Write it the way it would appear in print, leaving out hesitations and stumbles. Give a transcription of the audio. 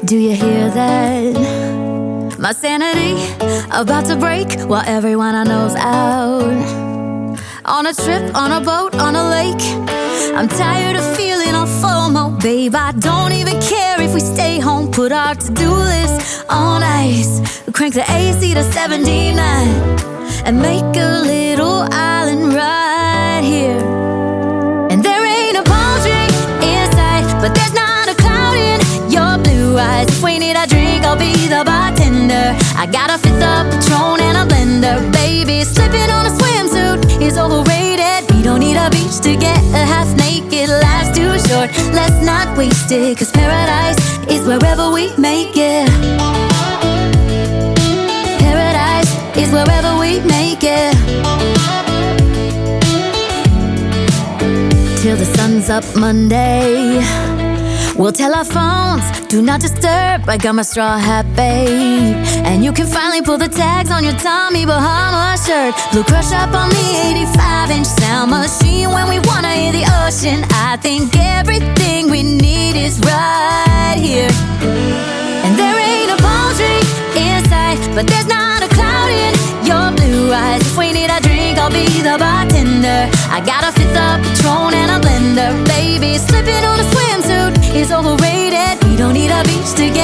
Do you hear that? My sanity about to break while everyone I know's out. On a trip, on a boat, on a lake. I'm tired of feeling all FOMO. Babe, I don't even care if we stay home. Put our to-do list on ice. Crank the AC to 79 and make a little island right here. And there ain't a palm tree in sight, but there's not a cloud in your blue eyes. If we need a drink, I'll be the bartender. I got a fifth of Patron and a blender. Baby, slipping on a swimsuit is overrated. We don't need a beach to get a half naked. Life's too short, let's not waste it. Cause paradise is wherever we make it. Paradise is wherever we make it. Till the sun's up Monday, we'll tell our phones, do not disturb. I got my straw hat, babe. And you can finally pull the tags on your Tommy Bahama shirt. Blue crush up on the 85-inch sound machine. When we wanna hear the ocean, I think everything we need is right here. And there ain't a palm tree in sight, but there's not a cloud in your blue eyes. If we need a drink, I'll be the bartender. I got a fifth of Patron and a blender. Baby, slipping on a swimsuit is overrated. We don't need a beach to get